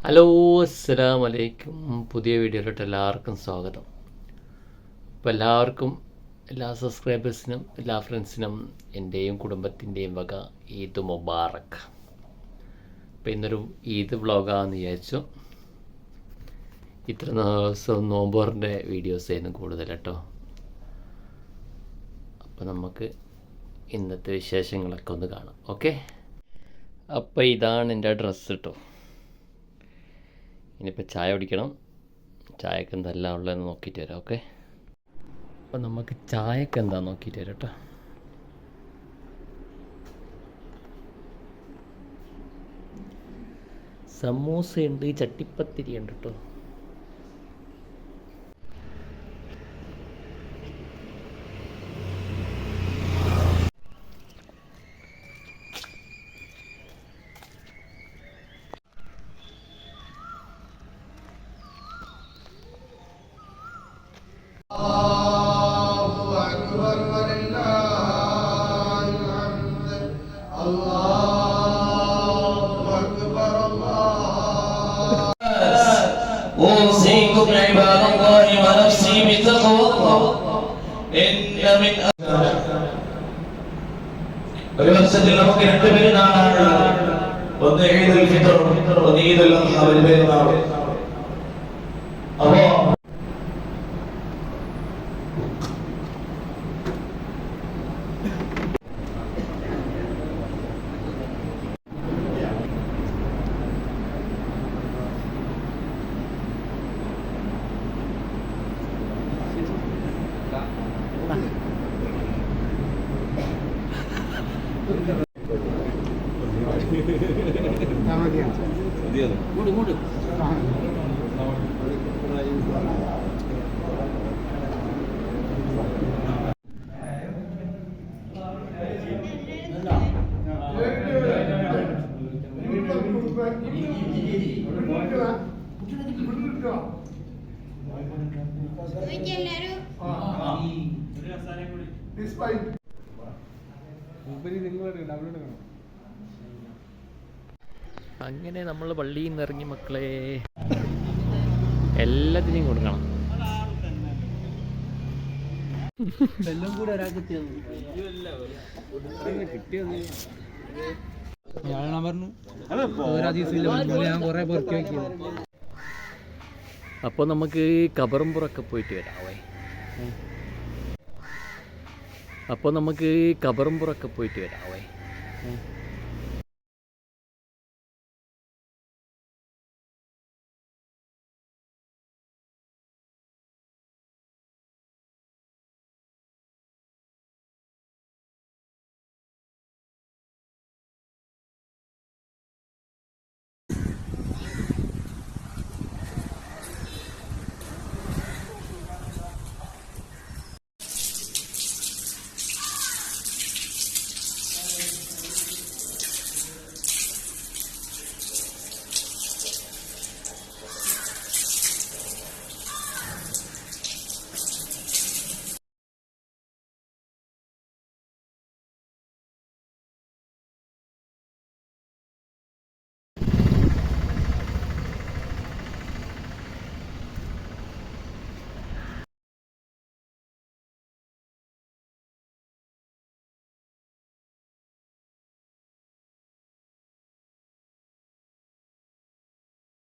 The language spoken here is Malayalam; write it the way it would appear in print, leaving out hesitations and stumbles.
ഹലോ, അസ്സലാമു അലൈക്കും. പുതിയ വീഡിയോയിലോട്ട് എല്ലാവർക്കും സ്വാഗതം. അപ്പോൾ എല്ലാവർക്കും, എല്ലാ സബ്സ്ക്രൈബേഴ്സിനും എല്ലാ ഫ്രണ്ട്സിനും എൻ്റെയും കുടുംബത്തിൻ്റെയും വക ഈദ് മുബാറക്. അപ്പോൾ ഇന്നൊരു ഈദ് വ്ളോഗാണെന്ന് വിചാരിച്ചു. ഇത്ര ദിവസം നോമ്പറിൻ്റെ വീഡിയോസ് ആയിരുന്നു കൂടുതൽ കേട്ടോ. അപ്പോൾ നമുക്ക് ഇന്നത്തെ വിശേഷങ്ങളൊക്കെ ഒന്ന് കാണാം. ഓക്കെ, അപ്പോൾ ഇതാണ് എൻ്റെ ഡ്രസ്സ് കേട്ടോ. ഇനിയിപ്പോൾ ചായ കുടിക്കണം. ചായക്ക് എന്തെല്ലാം ഉള്ളതെന്ന് നോക്കിയിട്ട് വരാം. ഓക്കെ, അപ്പോൾ നമുക്ക് ചായക്ക് എന്താ നോക്കിയിട്ട് വരാം കേട്ടോ. സമൂസയുണ്ട്, ചട്ടിപ്പത്തിരി ഉണ്ട് കേട്ടോ. أوصيكم عباد الله ونفسي بتقوى الله إن من ഒരു വർഷത്തിൽ നമുക്ക് രണ്ട് പെരുന്നാളാണ്. ഒന്ന് ഈദുൽ ഫിത്ർ, ഒന്ന് ഈദുൽ അദ്ഹ പെരുന്നാൾ. അപ്പോ അങ്ങനെ നമ്മൾ പള്ളിയിൽ നിന്ന് ഇറങ്ങി മക്കളെ, എല്ലാത്തിനെയും കൊടുക്കണം. അപ്പോൾ നമുക്ക് കബറുംപുറൊക്കെ പോയിട്ട് വരാവേ. അപ്പോൾ നമുക്ക് കബറുംപുറൊക്കെ പോയിട്ട് വരാവേ.